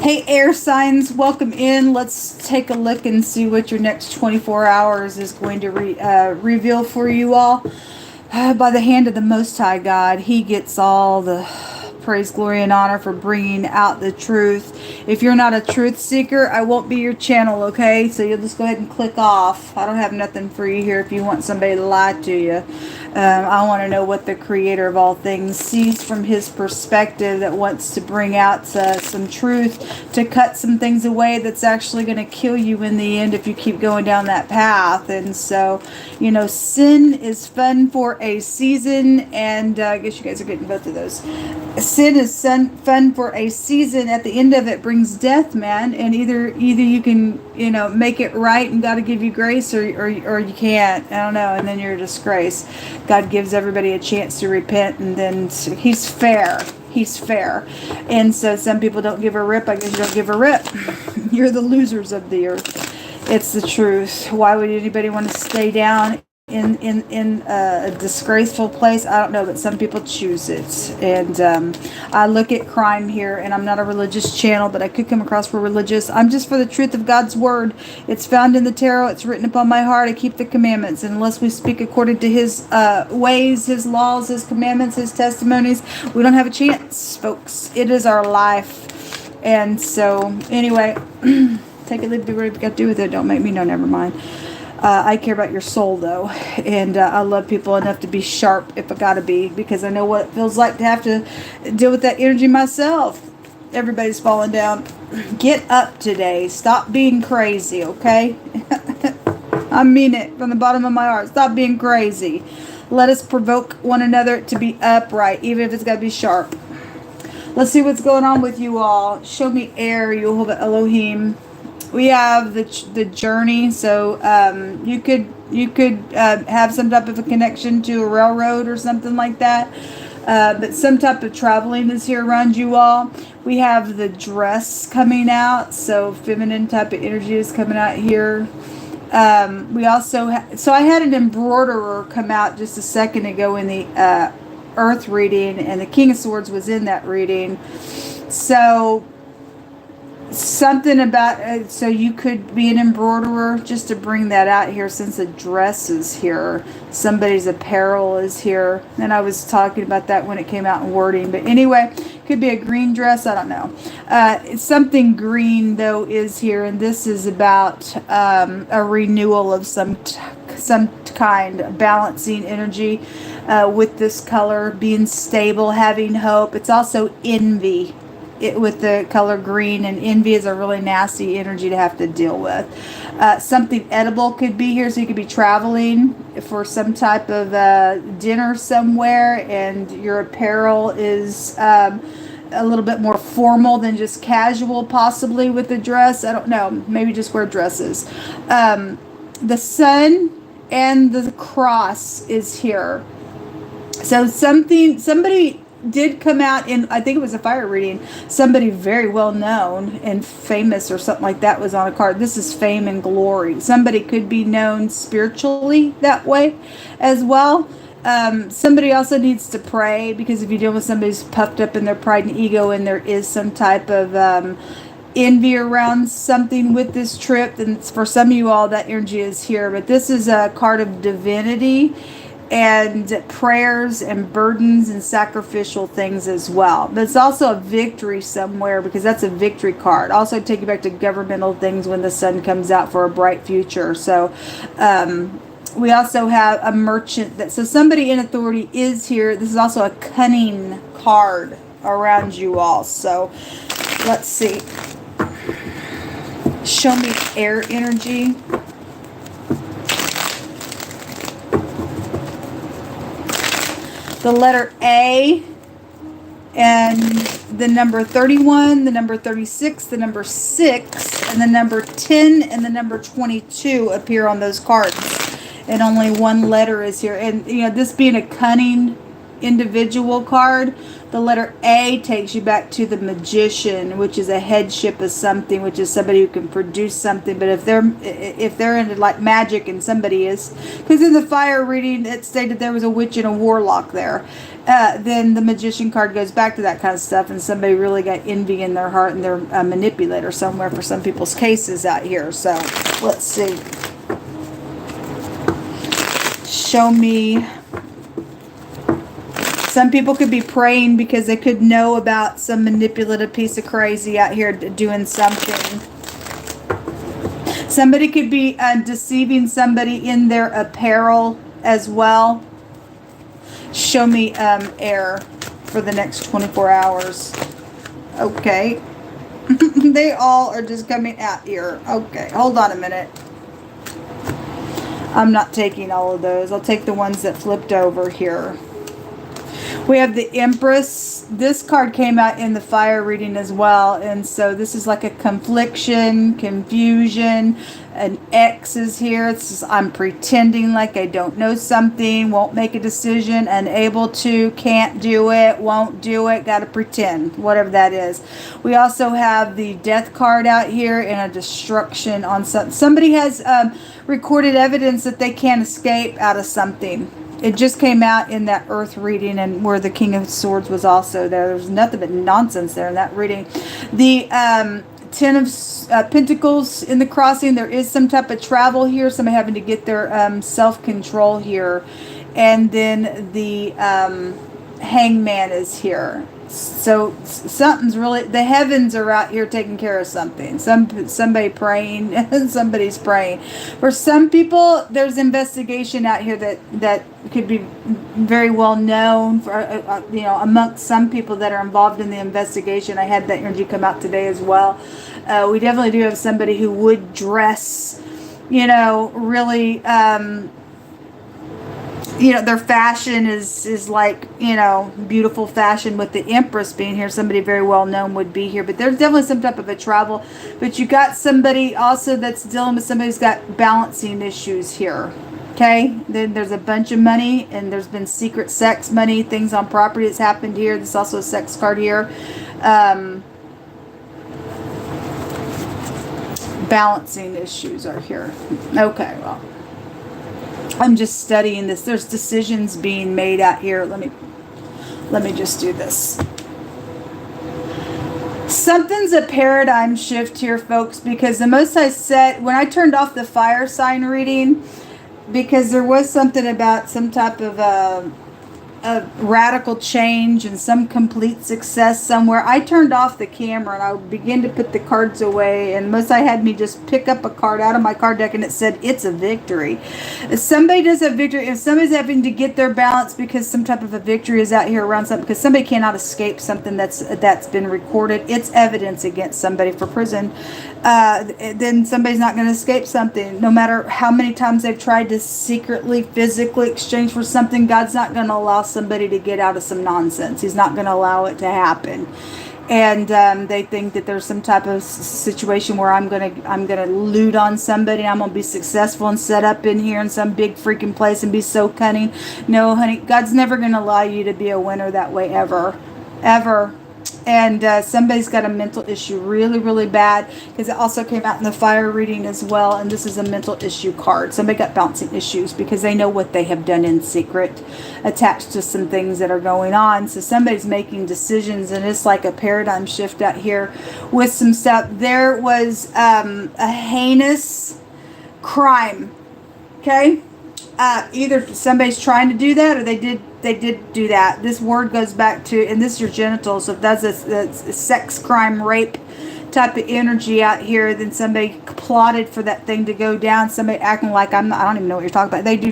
Hey, air signs, welcome in. Let's take a look and see what your next 24 hours is going to reveal for you all. By the hand of the Most High God, He gets all the praise, glory, and honor for bringing out the truth. If you're not a truth seeker, I won't be your channel, okay? So you'll just go ahead and click off. I don't have nothing for you here if you want somebody to lie to you. I want to know what the creator of all things sees from his perspective that wants to bring out some truth, to cut some things away that's actually going to kill you in the end if you keep going down that path. And so, you know, sin is fun for a season, and I guess you guys are getting both of those. Sin is fun for a season. At the end of it brings death, man. And either you can, you know, make it right and God will give you grace, or you can't. I don't know. And then you're a disgrace. God gives everybody a chance to repent, and then He's fair. He's fair. And so some people don't give a rip. I guess you don't give a rip. You're the losers of the earth. It's the truth. Why would anybody want to stay down in a disgraceful place? I don't know, but some people choose it. And I look at crime here, and I'm not a religious channel, but I could come across for religious. I'm just for the truth of God's word. It's found in the tarot. It's written upon my heart. I keep the commandments, and unless we speak according to His ways, His laws, His commandments, His testimonies, we don't have a chance, folks. It is our life. And so anyway, take it, leave it, do what you got to do with it. Don't make me know. Never mind. I care about your soul, though, and I love people enough to be sharp if I gotta be, because I know what it feels like to have to deal with that energy myself. Everybody's falling down. Get up today. Stop being crazy, okay? I mean it from the bottom of my heart. Stop being crazy. Let us provoke one another to be upright, even if it's got to be sharp. Let's see what's going on with you all. Show me air, Yehovah Elohim. We have the journey, so you could have some type of a connection to a railroad or something like that. But some type of traveling is here around you all. We have the dress coming out, so feminine type of energy is coming out here. We also so I had an embroiderer come out just a second ago in the Earth reading, and the King of Swords was in that reading. So something about so you could be an embroiderer, just to bring that out here, since the dress is here, somebody's apparel is here, and I was talking about that when it came out in wording. But anyway, could be a green dress, I don't know. Something green though is here, and this is about a renewal of some kind, balancing energy with this color, being stable, having hope. It's also envy with the color green, and envy is a really nasty energy to have to deal with. Something edible could be here, so you could be traveling for some type of dinner somewhere, and your apparel is a little bit more formal than just casual, possibly with the dress. I don't know, maybe just wear dresses. The sun and the cross is here, so somebody did come out in, I think it was a fire reading, somebody very well known and famous or something like that was on a card. This is fame and glory. Somebody could be known spiritually that way as well. Somebody also needs to pray, because if you deal with somebody who's puffed up in their pride and ego, and there is some type of envy around something with this trip, then for some of you all, that energy is here. But this is a card of divinity and prayers and burdens and sacrificial things as well. But it's also a victory somewhere, because that's a victory card. Also take you back to governmental things when the sun comes out for a bright future. So we also have a merchant, so somebody in authority is here. This is also a cunning card around you all. So let's see. Show me air energy. The letter A, and the number 31, the number 36, the number 6, and the number 10, and the number 22 appear on those cards. And only one letter is here. And, you know, this being a cunning individual card. The letter A takes you back to the Magician, which is a headship of something, which is somebody who can produce something. But if they're into like magic, and somebody is, because in the fire reading it stated there was a witch and a warlock there, then the Magician card goes back to that kind of stuff, and somebody really got envy in their heart, and they're a manipulator somewhere for some people's cases out here. So let's see. Show me. Some people could be praying because they could know about some manipulative piece of crazy out here doing something. Somebody could be deceiving somebody in their apparel as well. Show me air for the next 24 hours. Okay. They all are just coming out here. Okay, hold on a minute. I'm not taking all of those. I'll take the ones that flipped over here. We have the Empress. This card came out in the fire reading as well. And so this is like a confliction, confusion. An X is here. It says, I'm pretending like I don't know something, won't make a decision, unable to, can't do it, won't do it, got to pretend, whatever that is. We also have the Death card out here and a destruction on something. Somebody has recorded evidence that they can't escape out of something. It just came out in that Earth reading, and where the King of Swords was also there. There was nothing but nonsense there in that reading. The Ten of Pentacles in the crossing. There is some type of travel here. Somebody having to get their self-control here. And then the Hangman is here. So something's really, the heavens are out here taking care of something. Somebody praying, somebody's praying. For some people, there's investigation out here that could be very well known for amongst some people that are involved in the investigation. I had that energy come out today as well. We definitely do have somebody who would dress, really. Their fashion is like, beautiful fashion. With the Empress being here, somebody very well known would be here. But there's definitely some type of a travel. But you got somebody also that's dealing with somebody who's got balancing issues here. Okay? Then there's a bunch of money, and there's been secret sex money, things on property that's happened here. There's also a sex card here. Balancing issues are here. Okay, well. I'm just studying this. There's decisions being made out here. Let me just do this. Something's a paradigm shift here, folks, because the most I said when I turned off the fire sign reading, because there was something about some type of a radical change and some complete success somewhere. I turned off the camera and I would begin to put the cards away, and most I had me just pick up a card out of my card deck, and it said it's a victory. If somebody does have victory, if somebody's having to get their balance because some type of a victory is out here around something, because somebody cannot escape something that's been recorded, it's evidence against somebody for prison, then somebody's not going to escape something. No matter how many times they've tried to secretly, physically exchange for something, God's not going to allow somebody to get out of some nonsense. He's not going to allow it to happen. And they think that there's some type of situation where I'm gonna loot on somebody, and I'm gonna be successful and set up in here in some big freaking place and be so cunning. No, honey, God's never gonna allow you to be a winner that way ever. And somebody's got a mental issue really, really bad, because it also came out in the fire reading as well. And this is a mental issue card. Somebody got bouncing issues because they know what they have done in secret, attached to some things that are going on. So somebody's making decisions, and it's like a paradigm shift out here with some stuff. There was a heinous crime. Okay, either somebody's trying to do that, or they did do that. This word goes back to, and this is your genitals. So if that's a sex crime, rape type of energy out here, then somebody plotted for that thing to go down. Somebody acting like I don't even know what you're talking about. They do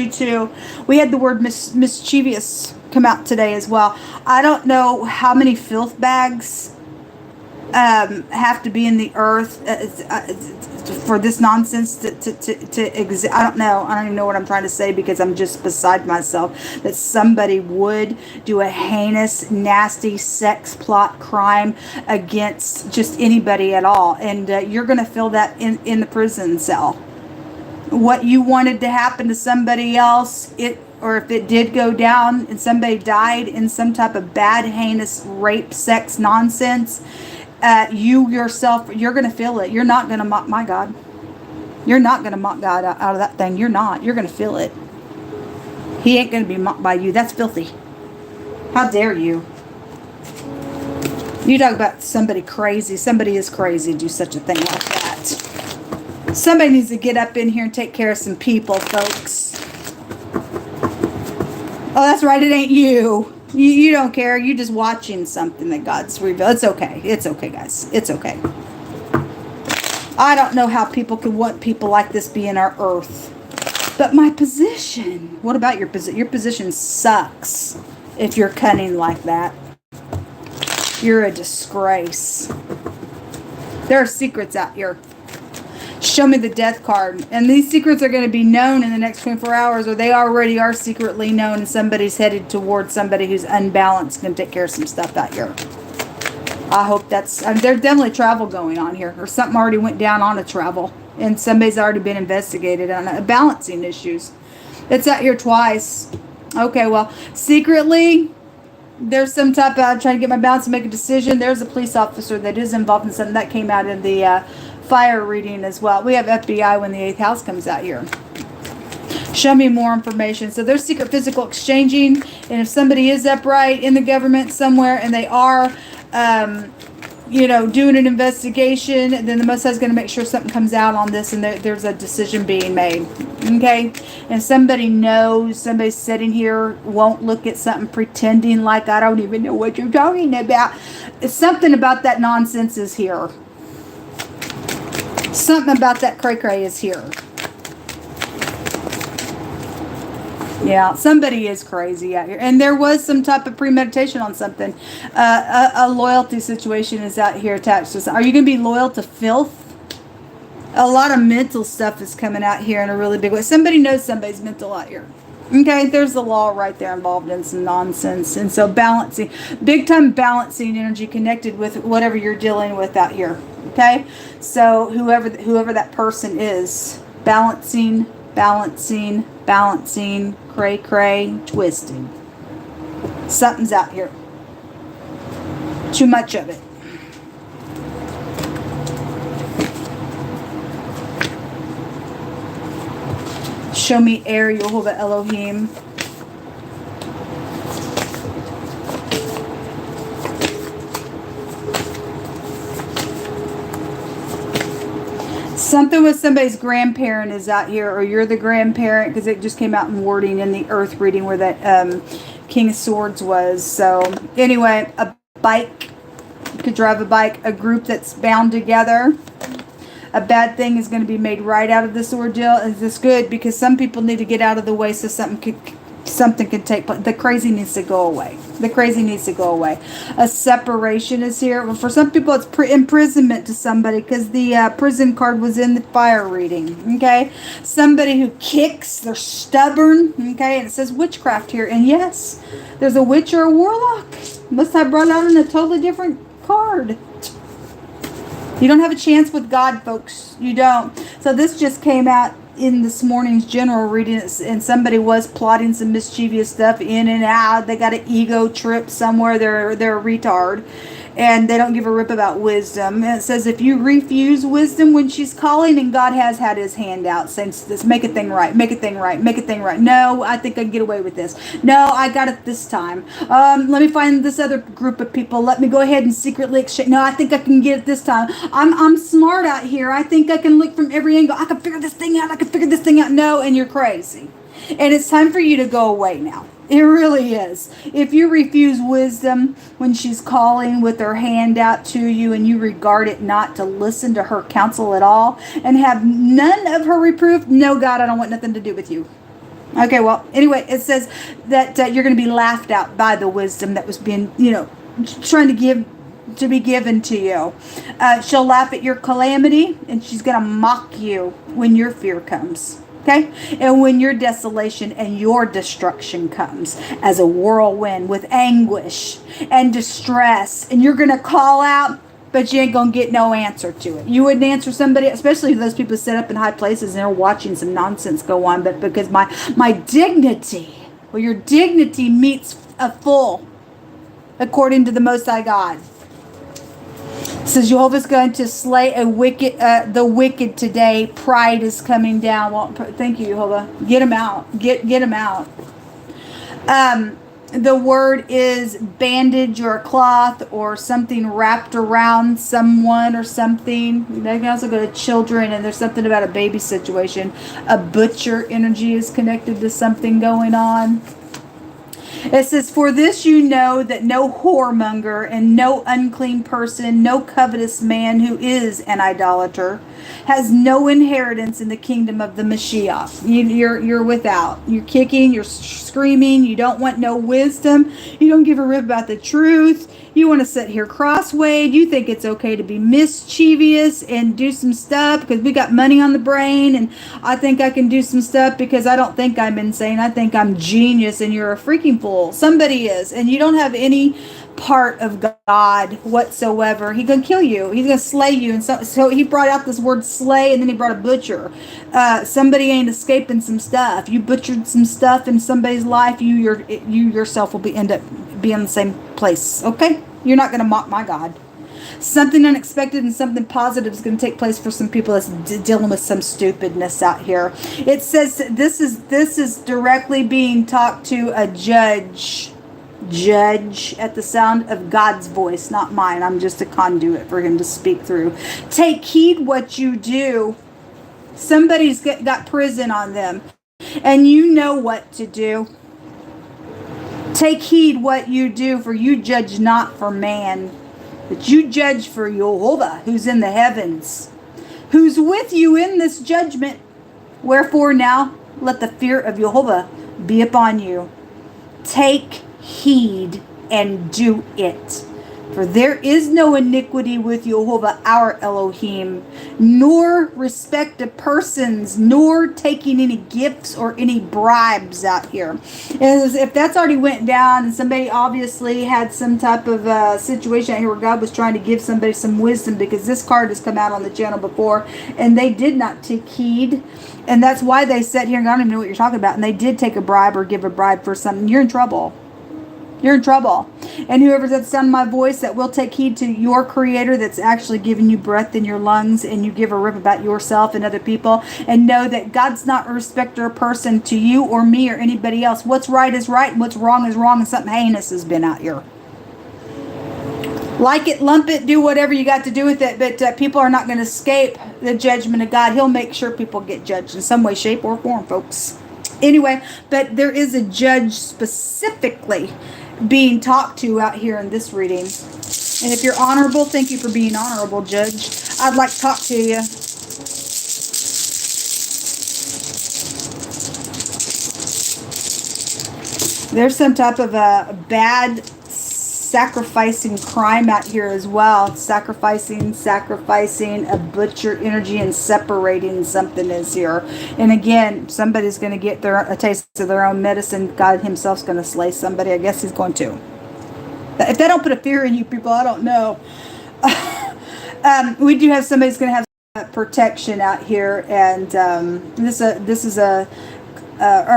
too. We had the word mischievous come out today as well. I don't know how many filth bags have to be in the earth for this nonsense to exist. I don't know. I don't even know what I'm trying to say, because I'm just beside myself that somebody would do a heinous, nasty sex plot crime against just anybody at all. And you're going to feel that in the prison cell. What you wanted to happen to somebody else, or if it did go down and somebody died in some type of bad, heinous rape, sex nonsense, you yourself, you're going to feel it. You're not going to mock my God. You're not going to mock God out of that thing. You're not. You're going to feel it. He ain't going to be mocked by you. That's filthy. How dare you? You talk about somebody crazy. Somebody is crazy to do such a thing like that. Somebody needs to get up in here and take care of some people, folks. Oh, that's right. It ain't you. You don't care. You're just watching something that God's revealed. It's okay. It's okay, guys. It's okay. I don't know how people could want people like this be in our earth. But my position. What about your position? Your position sucks if you're cunning like that. You're a disgrace. There are secrets out here. Show me the death card. And these secrets are going to be known in the next 24 hours, or they already are secretly known, and somebody's headed towards somebody who's unbalanced, going to take care of some stuff out here. I hope that's... there's definitely travel going on here, or something already went down on a travel, and somebody's already been investigated on balancing issues. It's out here twice. Okay, well, secretly... there's some type of trying to get my balance to make a decision. There's a police officer that is involved in something that came out in the fire reading as well. We have FBI when the 8th house comes out here. Show me more information. So there's secret physical exchanging, and if somebody is upright in the government somewhere and they are, doing an investigation, then the Most High is going to make sure something comes out on this, and there's a decision being made. Okay? And somebody knows, somebody sitting here won't look at something pretending like, I don't even know what you're talking about. It's something about that nonsense is here. Something about that cray-cray is here. Yeah, somebody is crazy out here. And there was some type of premeditation on something. A loyalty situation is out here attached to something. Are you going to be loyal to filth? A lot of mental stuff is coming out here in a really big way. Somebody knows somebody's mental out here. Okay, there's the law right there involved in some nonsense. And so balancing, big time balancing energy connected with whatever you're dealing with out here. Okay, so whoever that person is, balancing, cray, twisting. Something's out here. Too much of it. Show me air, Yehovah Elohim. Something with somebody's grandparent is out here, or you're the grandparent, because it just came out in wording in the earth reading where that King of Swords was. So anyway, a bike, you could drive a bike, a group that's bound together. A bad thing is going to be made right out of this ordeal. Is this good? Because some people need to get out of the way so something can take place. The crazy needs to go away. The crazy needs to go away. A separation is here. Well, for some people, it's imprisonment to somebody, because the prison card was in the fire reading. Okay, somebody who kicks, they're stubborn. Okay, and it says witchcraft here. And yes, there's a witch or a warlock. Must have brought out in a totally different card. You don't have a chance with God, folks. You don't. So this just came out in this morning's general reading, and somebody was plotting some mischievous stuff in and out. They got an ego trip somewhere. They're a retard, and they don't give a rip about wisdom. And it says if you refuse wisdom when she's calling, and God has had his hand out saying this, make a thing right, make a thing right, make a thing right. No, I think I can get away with this. No, I got it this time. Let me find this other group of people. Let me go ahead and secretly exchange. No, I think I can get it this time. I'm smart out here. I think I can look from every angle. I can figure this thing out. I can figure this thing out. No, and you're crazy. And it's time for you to go away now. It really is. If you refuse wisdom when she's calling with her hand out to you, and you regard it not to listen to her counsel at all, and have none of her reproof, no, God, I don't want nothing to do with you. Okay, well, anyway, it says that you're going to be laughed at by the wisdom that was being, trying to be given to you. She'll laugh at your calamity, and she's going to mock you when your fear comes. Okay? And when your desolation and your destruction comes as a whirlwind with anguish and distress, and you're going to call out, but you ain't going to get no answer to it. You wouldn't answer somebody, especially those people set up in high places and they're watching some nonsense go on, but because my dignity Well, your dignity meets a full, according to the Most High God. It says Jehovah's going to slay the wicked today. Pride is coming down. Well, thank you, Jehovah. Get them out. Get them out. The word is bandage or a cloth or something wrapped around someone or something. They can also go to children, and there's something about a baby situation. A butcher energy is connected to something going on. It says, for this you know that no whoremonger and no unclean person, no covetous man who is an idolater, has no inheritance in the kingdom of the Mashiach. You're without. You're kicking, you're screaming, you don't want no wisdom, you don't give a rip about the truth. You want to sit here crosswayed. You think it's okay to be mischievous and do some stuff because we got money on the brain, and I think I can do some stuff because I don't think I'm insane. I think I'm genius, and you're a freaking fool. Somebody is, and you don't have any part of God whatsoever. He's gonna kill you. He's gonna slay you. And so he brought out this word slay, and then he brought a butcher. Somebody ain't escaping some stuff. You butchered some stuff in somebody's life. You yourself will end up being in the same place. Okay, you're not gonna mock my God. Something unexpected and something positive is going to take place for some people that's dealing with some stupidness out here. It says this is directly being talked to a judge at the sound of God's voice, not mine. I'm just a conduit for him to speak through. Take heed what you do. Somebody's got prison on them, and you know what to do. Take heed what you do, for you judge not for man, but you judge for Jehovah, who's in the heavens, who's with you in this judgment. Wherefore now, let the fear of Jehovah be upon you. Take heed and do it. For there is no iniquity with Jehovah our Elohim, nor respect of persons, nor taking any gifts or any bribes out here. And if that's already went down, and somebody obviously had some type of situation out here where God was trying to give somebody some wisdom, because this card has come out on the channel before, and they did not take heed. And that's why they sat here and I don't even know what you're talking about. And they did take a bribe or give a bribe for something. You're in trouble. You're in trouble. And whoever's at the sound of my voice that will take heed to your creator that's actually giving you breath in your lungs, and you give a rip about yourself and other people, and know that God's not a respecter of person to you or me or anybody else. What's right is right and what's wrong is wrong, and something heinous has been out here. Like it, lump it, do whatever you got to do with it, but people are not going to escape the judgment of God. He'll make sure people get judged in some way, shape, or form, folks. Anyway, but there is a judge specifically being talked to out here in this reading. And if you're honorable, thank you for being honorable, Judge. I'd like to talk to you. There's some type of a bad sacrificing crime out here as well. Sacrificing a butcher energy and separating something is here. And again, somebody's going to get a taste of their own medicine. God himself's going to slay somebody. I guess he's going to. If they don't put a fear in you people, I don't know. We do have somebody's going to have protection out here. And this is a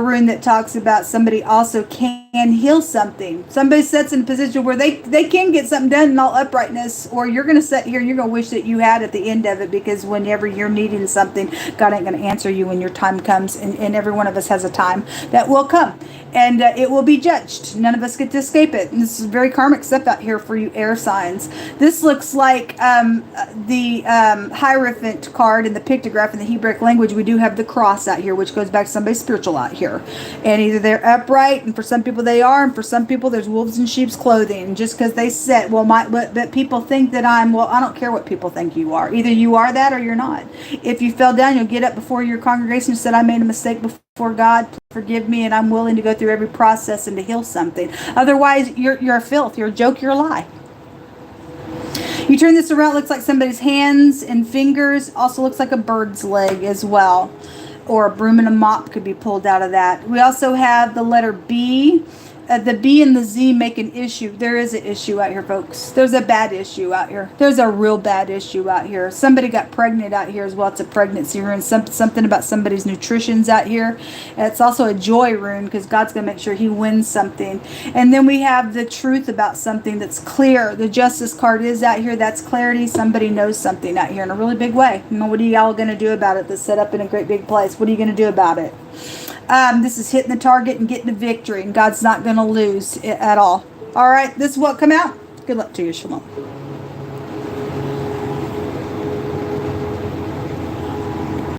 rune that talks about somebody also can heal something. Somebody sits in a position where they can get something done in all uprightness, or you're going to sit here and you're going to wish that you had at the end of it, because whenever you're needing something, God ain't going to answer you when your time comes, and every one of us has a time that will come, and it will be judged. None of us get to escape it. And this is very karmic stuff out here for you air signs. This looks like the Hierophant card in the pictograph in the Hebrew language. We do have the cross out here, which goes back to somebody spiritual out here, and either they're upright, and for some people they are, and for some people there's wolves in sheep's clothing. And just because they sit, but people think that I don't care what people think you are. Either you are that or you're not. If you fell down, you'll get up before your congregation and said, I made a mistake before God, forgive me, and I'm willing to go through every process and to heal something. Otherwise, you're a filth, you're a joke, you're a lie. You turn this around, it looks like somebody's hands and fingers. Also looks like a bird's leg as well, or a broom and a mop could be pulled out of that. We also have the letter B. the B and the Z make an issue. There is an issue out here, folks. There's a bad issue out here. There's a real bad issue out here. Somebody got pregnant out here as well. It's a pregnancy rune. Something about somebody's nutrition's out here. It's also a joy rune because God's going to make sure he wins something. And then we have the truth about something that's clear. The justice card is out here. That's clarity. Somebody knows something out here in a really big way. You know, what are y'all going to do about it? That's set up in a great big place. What are you going to do about it? This is hitting the target and getting the victory, and God's not going to lose it at all. All right, this is what come out. Good luck to you. Shalom.